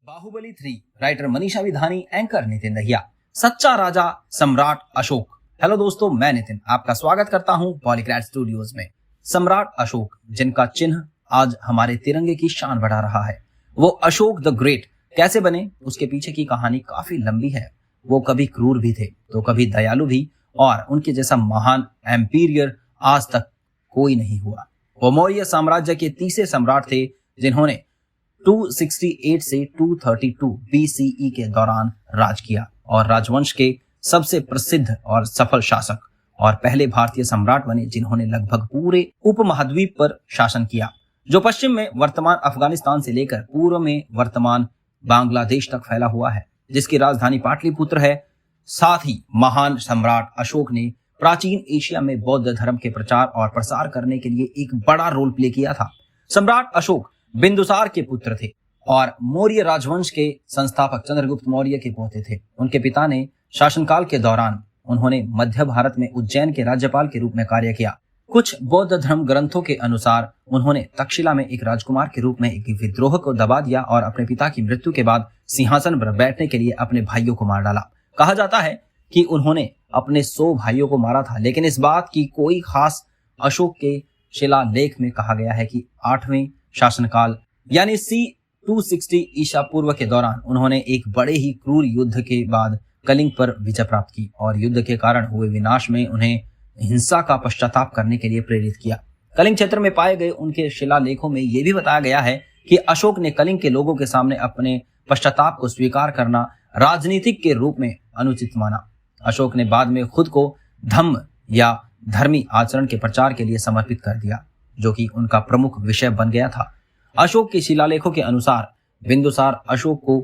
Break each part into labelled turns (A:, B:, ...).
A: Baahubali 3 writer Manisha Vidhani, anchor Nitin Dahiya. सच्चा राजा सम्राट अशोक। हेलो दोस्तों, मैं नितिन आपका स्वागत करता हूं पॉलीग्राफ स्टूडियोज में। सम्राट अशोक, जिनका चिन्ह आज हमारे तिरंगे की शान बढ़ा रहा है, वो अशोक द ग्रेट कैसे बने, उसके पीछे की कहानी काफी लंबी है। वो कभी क्रूर भी थे तो कभी दयालु भी, और उनके जैसा महान एम्पीरियर आज तक कोई नहीं हुआ। वो मौर्य साम्राज्य के तीसरे सम्राट थे जिन्होंने 268 से 232 BCE के दौरान राज किया और राजवंश के सबसे प्रसिद्ध और सफल शासक और पहले भारतीय सम्राट बने जिन्होंने लगभग पूरे उपमहाद्वीप पर शासन किया, जो पश्चिम में वर्तमान अफगानिस्तान से लेकर पूर्व में वर्तमान बांग्लादेश तक फैला हुआ है, जिसकी राजधानी पाटलिपुत्र है। साथ ही महान सम्राट अशोक ने प्राचीन एशिया में बौद्ध धर्म के प्रचार और प्रसार करने के लिए एक बड़ा रोल प्ले किया था। सम्राट अशोक बिंदुसार के पुत्र थे और मौर्य राजवंश के संस्थापक चंद्रगुप्त मौर्य के पोते थे। उनके पिता ने शासनकाल के दौरान उन्होंने मध्य भारत में उज्जैन के राज्यपाल के रूप में कार्य किया। कुछ बौद्ध धर्म ग्रंथों के अनुसार उन्होंने तक्षशिला में एक राजकुमार के रूप में एक विद्रोह को दबा दिया और अपने पिता की मृत्यु के बाद सिंहासन पर बैठने के लिए अपने भाइयों को मार डाला। कहा जाता है कि उन्होंने अपने 100 भाइयों को मारा था, लेकिन इस बात की कोई खास अशोक के शिलालेख में कहा गया है कि 8वें शासनकाल यानी C 260 ईसा पूर्व के दौरान उन्होंने एक बड़े ही क्रूर युद्ध के बाद कलिंग पर विजय प्राप्त की और युद्ध के कारण हुए विनाश में उन्हें हिंसा का पश्चाताप करने के लिए प्रेरित किया। कलिंग क्षेत्र में पाए गए उनके शिलालेखों में यह भी बताया गया है कि अशोक ने कलिंग के लोगों के सामने अपने पश्चाताप को स्वीकार करना राजनीतिक के रूप में अनुचित माना। अशोक ने बाद में खुद को धम्म या धर्मी आचरण के प्रचार के लिए समर्पित कर दिया, जो कि उनका प्रमुख विषय बन गया था। अशोक के शिलालेखों के अनुसार बिंदुसार अशोक को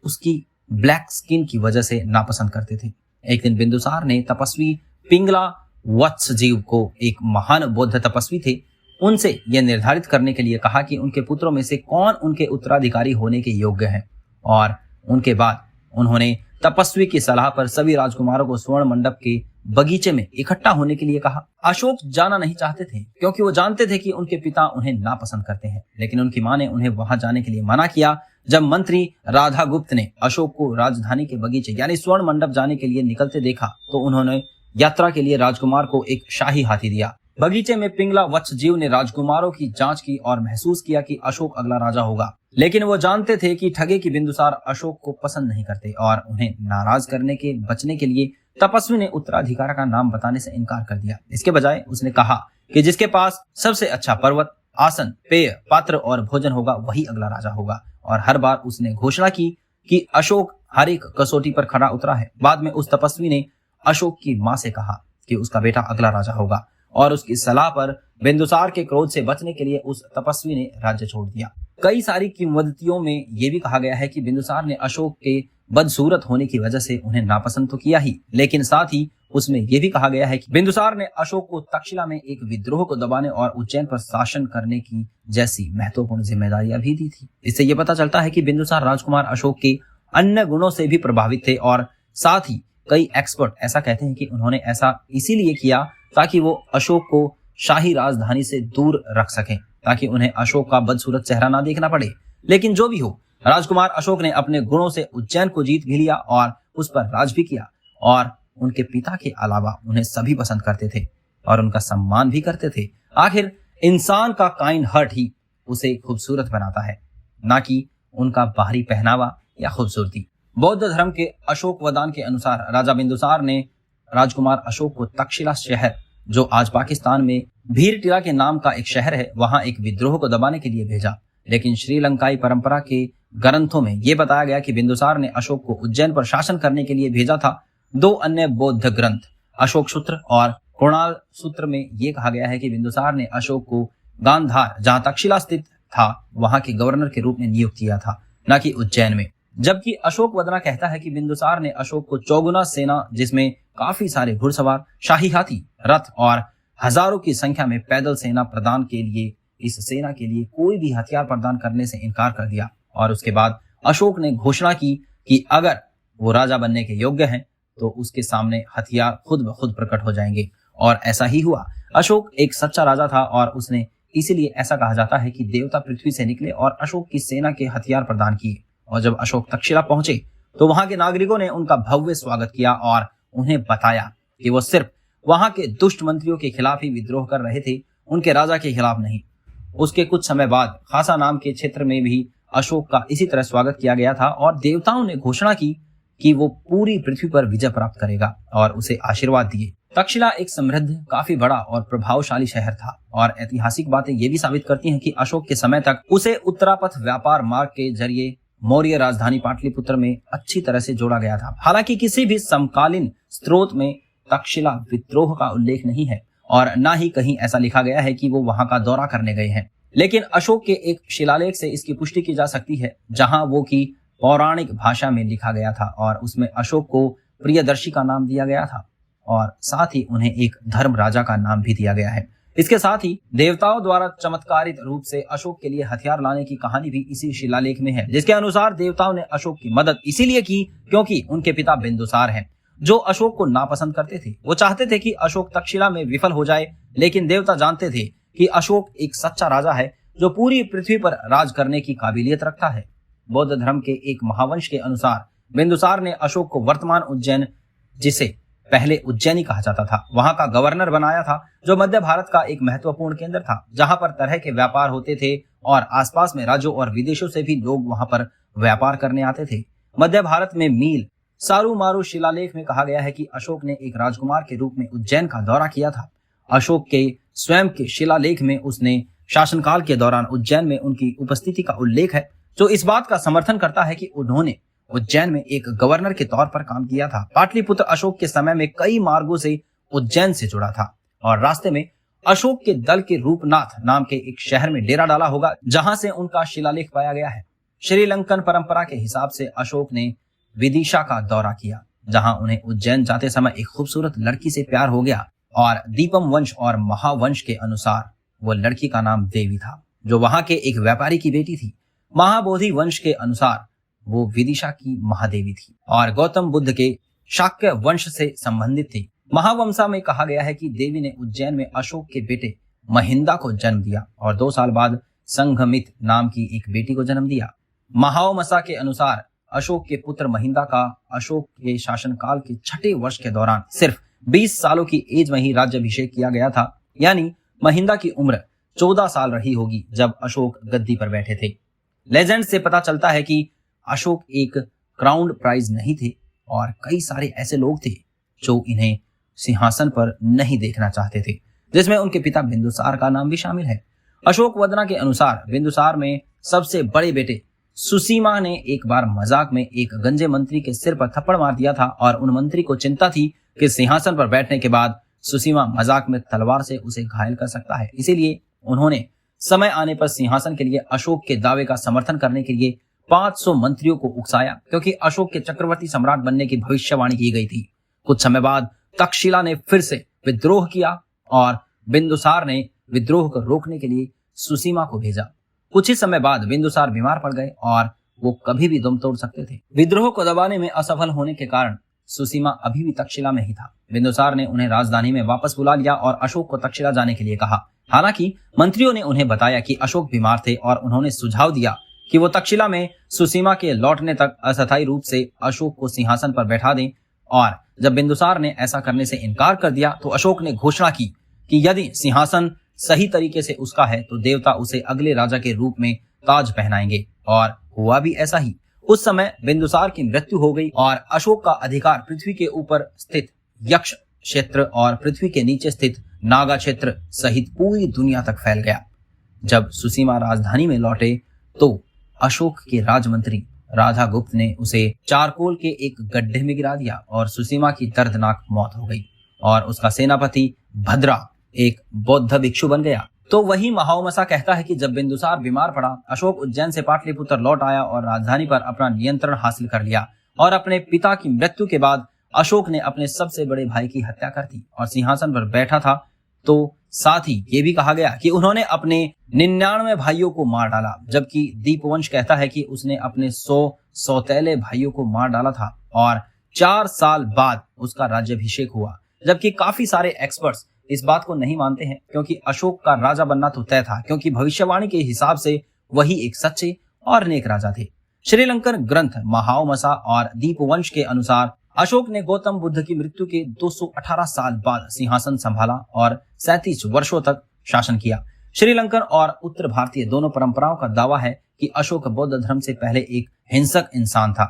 A: उसकी ब्लैक स्किन की वजह से नापसंद करते थे। एक दिन बिंदुसार ने तपस्वी पिंगला वत्सजीव को, एक महान बौद्ध तपस्वी थे, उनसे यह निर्धारित करने के लिए कहा कि उनके पुत्रों में से कौन उनके उत्तराधिकारी होने के योग्य हैं, और उनके बाद उन्होंने तपस्वी की सलाह पर सभी राजकुमारों को स्वर्ण मंडप के बगीचे में इकट्ठा होने के लिए कहा। अशोक जाना नहीं चाहते थे क्योंकि वो जानते थे कि उनके पिता उन्हें नापसंद करते हैं, लेकिन उनकी मां ने उन्हें वहां जाने के लिए मना किया। जब मंत्री राधागुप्त ने अशोक को राजधानी के बगीचे यानी स्वर्ण मंडप जाने के लिए निकलते देखा तो उन्होंने यात्रा के लिए राजकुमार को एक शाही हाथी दिया। बगीचे में पिंगला वत्सजीव ने राजकुमारों की जांच की और महसूस किया कि अशोक अगला राजा होगा, लेकिन वो जानते थे कि ठगे की बिंदुसार अशोक को पसंद नहीं करते और उन्हें नाराज करने के बचने के लिए तपस्वी ने उत्तराधिकार का नाम बताने से इनकार कर दिया। इसके बजाय उसने कहा कि जिसके पास सबसे अच्छा पर्वत, आसन, पेय, पात्र और भोजन होगा वही अगला राजा होगा, और हर बार उसने घोषणा की कि अशोक हर एक कसौटी पर खरा उतरा है। बाद में उस तपस्वी ने अशोक की मां से कहा कि उसका बेटा अगला राजा होगा, और उसकी सलाह पर बिंदुसार के क्रोध से बचने के लिए उस तपस्वी ने राज्य छोड़ दिया। कई सारी किंवदंतियों में यह भी कहा गया है कि बिंदुसार ने अशोक के बदसूरत होने की वजह से उन्हें नापसंद तो किया ही, लेकिन साथ ही उसमें यह भी कहा गया है कि बिंदुसार ने अशोक को तक्षशिला में एक विद्रोह को दबाने और उज्जैन पर शासन करने की जैसी महत्वपूर्ण जिम्मेदारियां भी दी थी। इससे यह पता चलता है कि बिंदुसार राजकुमार अशोक के अन्य गुणों से भी प्रभावित थे, और साथ ही कई एक्सपर्ट ऐसा कहते हैं कि उन्होंने ऐसा इसीलिए किया ताकि वो अशोक को शाही राजधानी से दूर रख सकें, ताकि उन्हें अशोक का बदसूरत चेहरा ना देखना पड़े। लेकिन जो भी हो, राजकुमार अशोक ने अपने गुणों से उज्जैन को जीत भी लिया और उस पर राज भी किया, और उनके पिता के अलावा उन्हें सभी पसंद करते थे और उनका सम्मान भी करते थे। आखिर इंसान का काइंड हार्ट ही उसे खूबसूरत बनाता है, ना कि उनका बाहरी पहनावा या खूबसूरती। बौद्ध धर्म के अशोक वदान के अनुसार राजा बिंदुसार ने राजकुमार अशोक को तक्षशिला शहर, जो आज पाकिस्तान में भीरटिला के नाम का एक शहर है, वहां एक विद्रोह को दबाने के लिए भेजा। लेकिन श्रीलंकाई परंपरा के ग्रंथों में यह बताया गया कि बिंदुसार ने अशोक को उज्जैन पर शासन करने के लिए भेजा था। 2 अन्य बौद्ध ग्रंथ, अशोक सूत्र और कुणाल सूत्र में यह कहा गया है कि बिंदुसार ने अशोक को गांधार, जहां तक्षशिला स्थित था, वहां के गवर्नर के रूप में नियुक्त किया था, न कि उज्जैन में। जबकि अशोक वदना कहता है कि बिंदुसार ने अशोक को चौगुना सेना, जिसमें काफी सारे घुड़सवार, शाही हाथी, रथ और हजारों की संख्या में पैदल सेना प्रदान के लिए, इस सेना के लिए कोई भी हथियार प्रदान करने से इनकार कर दिया। और उसके बाद अशोक ने घोषणा की कि अगर वो राजा बनने के योग्य हैं तो उसके सामने हथियार खुद ब खुद प्रकट हो जाएंगे, और ऐसा ही हुआ। अशोक एक सच्चा राजा था और उसने इसीलिए ऐसा कहा जाता है कि देवता पृथ्वी से निकले और अशोक की सेना के हथियार प्रदान किए। और जब अशोक तक्षशिला पहुंचे तो वहां के नागरिकों ने उनका भव्य स्वागत किया और उन्हें बताया कि वो सिर्फ वहां के दुष्ट मंत्रियों के खिलाफ ही विद्रोह कर रहे थे, उनके राजा के खिलाफ नहीं। उसके कुछ समय बाद खासा नाम के क्षेत्र में भी अशोक का इसी तरह स्वागत किया गया था और देवताओं ने घोषणा की कि वो पूरी पृथ्वी पर विजय प्राप्त करेगा और उसे आशीर्वाद दिए। तक्षशिला एक समृद्ध, काफी बड़ा और प्रभावशाली शहर था और ऐतिहासिक बातें ये भी साबित करती हैं कि अशोक के समय तक उसे उत्तरापथ व्यापार मार्ग के जरिए मौर्य राजधानी पाटलिपुत्र में अच्छी तरह से जोड़ा गया था। हालांकि किसी भी समकालीन स्रोत में तक्षशिला विद्रोह का उल्लेख नहीं है और न ही कहीं ऐसा लिखा गया है कि वो वहां का दौरा करने गए हैं। लेकिन अशोक के एक शिलालेख से इसकी पुष्टि की जा सकती है, जहां वो की पौराणिक भाषा में लिखा गया था और उसमें अशोक को प्रियदर्शी का नाम दिया गया था और साथ ही उन्हें एक धर्म राजा का नाम भी दिया गया है। इसके साथ ही देवताओं द्वारा चमत्कारित रूप से अशोक के लिए हथियार लाने की कहानी भी इसी शिलालेख में है, जिसके अनुसार देवताओं ने अशोक की मदद इसीलिए की क्योंकि उनके पिता बिंदुसार हैं, जो अशोक को नापसंद करते थे। वो चाहते थे कि अशोक तक्षशिला में विफल हो जाए, लेकिन देवता जानते थे कि अशोक एक सच्चा राजा है जो पूरी पृथ्वी पर राज करने की काबिलियत रखता है। बौद्ध धर्म के एक महावंश के अनुसार बिंदुसार ने अशोक को वर्तमान उज्जैन, जिसे पहले उज्जैनी कहा जाता था, वहां का गवर्नर बनाया था, जो मध्य भारत का एक महत्वपूर्ण केंद्र था, जहां पर तरह के व्यापार होते थे और आसपास में राज्यों और विदेशों से भी लोग वहां पर व्यापार करने आते थे। मध्य भारत में मील सारूमारू शिलालेख में कहा गया है कि अशोक ने एक राजकुमार के रूप में उज्जैन का दौरा किया था। अशोक के स्वयं के शिलालेख में उसने शासनकाल के दौरान उज्जैन में उनकी उपस्थिति का उल्लेख है, जो इस बात का समर्थन करता है कि उन्होंने उज्जैन में एक गवर्नर के तौर पर काम किया था। पाटलिपुत्र अशोक के समय में कई मार्गों से उज्जैन से जुड़ा था और रास्ते में अशोक के दल के रूपनाथ नाम के एक शहर में डेरा डाला होगा, जहां से उनका शिलालेख पाया गया है। श्रीलंकन परंपरा के हिसाब से अशोक ने विदिशा का दौरा किया, जहां उन्हें उज्जैन जाते समय एक खूबसूरत लड़की से प्यार हो गया और दीपम वंश और महावंश के अनुसार वो लड़की का नाम देवी था, जो वहां के एक व्यापारी की बेटी थी। महाबोधि वंश के अनुसार वो विदिशा की महादेवी थी और गौतम बुद्ध के शाक्य वंश से संबंधित थी। महावंशा में कहा गया है कि देवी ने उज्जैन में अशोक के बेटे महिंदा को जन्म दिया और 2 साल बाद संघमित नाम की एक बेटी को जन्म दिया। महावंशा के अनुसार अशोक के पुत्र महिंदा का अशोक के शासनकाल के 6ठे वर्ष के दौरान सिर्फ 20 सालों की एज में ही राज्याभिषेक किया गया था, यानी महिंदा की उम्र 14 साल रही होगी जब अशोक गद्दी पर बैठे थे। लेजेंड से पता चलता है कि अशोक एक क्राउन प्राइज नहीं थे और कई सारे ऐसे लोग थे जो इन्हें सिंहासन पर नहीं देखना चाहते थे, जिसमें उनके पिता बिंदुसार का नाम भी शामिल है। अशोक वदना के अनुसार बिंदुसार में सबसे बड़े बेटे सुसीमा ने एक बार मजाक में एक गंजे मंत्री के सिर पर थप्पड़ मार दिया था और उन मंत्री को चिंता थी कि सिंहासन पर बैठने के बाद सुसीमा मजाक में तलवार से उसे घायल कर सकता है। इसीलिए उन्होंने समय आने पर सिंहासन के लिए अशोक के दावे का समर्थन करने के लिए 500 मंत्रियों को उकसाया, क्योंकि अशोक के चक्रवर्ती सम्राट बनने की भविष्यवाणी की गई थी। कुछ समय बाद तक्षशिला ने फिर से विद्रोह किया और बिंदुसार ने विद्रोह को रोकने के लिए सुसीमा को भेजा। कुछ ही समय बाद बिंदुसार बीमार पड़ गए और वो कभी भी दम तोड़ सकते थे। विद्रोह को दबाने में असफल होने के कारण सुसीमा अभी भी तक्षशिला में ही था। बिंदुसार ने उन्हें राजधानी में वापस बुला लिया और अशोक को तक्षशिला जाने के लिए कहा। हालांकि मंत्रियों ने उन्हें बताया कि अशोक बीमार थे और उन्होंने सुझाव दिया कि वो तक्षशिला में सुसीमा के लौटने तक अस्थायी रूप से अशोक को सिंहासन पर बैठा दें। और जब बिंदुसार ने ऐसा करने से इनकार कर दिया तो अशोक ने घोषणा की कि यदि सिंहासन सही तरीके से उसका है तो देवता उसे अगले राजा के रूप में ताज पहनाएंगे, और हुआ भी ऐसा ही। उस समय बिंदुसार की मृत्यु हो गई और अशोक का अधिकार पृथ्वी के ऊपर स्थित यक्ष क्षेत्र और पृथ्वी के नीचे स्थित नागा क्षेत्र सहित पूरी दुनिया तक फैल गया। जब सुसीमा राजधानी में लौटे तो अशोक के राजमंत्री राधा गुप्त ने उसे चारकोल के एक गड्ढे में गिरा दिया और सुसीमा की दर्दनाक मौत हो गई और उसका सेनापति भद्रा एक बौद्ध भिक्षु बन गया। तो वही महावमसा कहता है कि जब बिंदुसार बीमार पड़ा, अशोक उज्जैन से पाटलिपुत्र लौट आया और राजधानी पर अपना नियंत्रण हासिल कर लिया। और अपने पिता की मृत्यु के बाद अशोक ने अपने सबसे बड़े भाई की हत्या कर दी और सिंहासन पर बैठा था। तो साथ ही ये भी कहा गया कि उन्होंने अपने 99 भाइयों को मार डाला, जबकि दीपवंश कहता है कि उसने अपने 100 सौतेले भाइयों को मार डाला था और 4 साल बाद उसका राज्याभिषेक हुआ। जबकि काफी सारे एक्सपर्ट्स इस बात को नहीं मानते हैं, क्योंकि अशोक का राजा बनना तो तय था, क्योंकि भविष्यवाणी के हिसाब से वही एक सच्चे और नेक राजा थे। श्रीलंकन ग्रंथ महावमसा और दीपवंश के अनुसार अशोक ने गौतम बुद्ध की मृत्यु के 218 साल बाद सिंहासन संभाला और 37 वर्षों तक शासन किया। श्रीलंकन और उत्तर भारतीय दोनों परंपराओं का दावा है कि अशोक बौद्ध धर्म से पहले एक हिंसक इंसान था।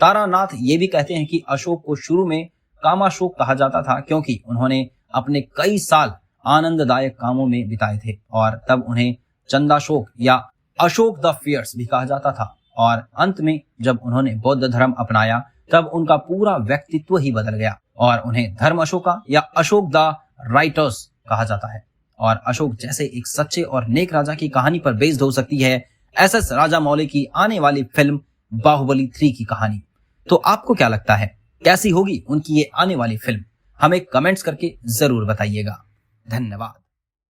A: तारानाथ ये भी कहते हैं कि अशोक को शुरू में कामाशोक कहा जाता था क्योंकि उन्होंने अपने कई साल आनंददायक कामों में बिताए थे और तब उन्हें चंदाशोक या अशोक द फियर्स भी कहा जाता था। और अंत में जब उन्होंने बौद्ध धर्म अपनाया तब उनका पूरा व्यक्तित्व ही बदल गया और उन्हें धर्म अशोका या अशोक द राइटर्स कहा जाता है। और अशोक जैसे एक सच्चे और नेक राजा की कहानी पर बेस्ड हो सकती है एसएस राजामौली की आने वाली फिल्म बाहुबली 3 की कहानी। तो आपको क्या लगता है, कैसी होगी उनकी ये आने वाली फिल्म? हमें कमेंट्स करके जरूर बताइएगा। धन्यवाद।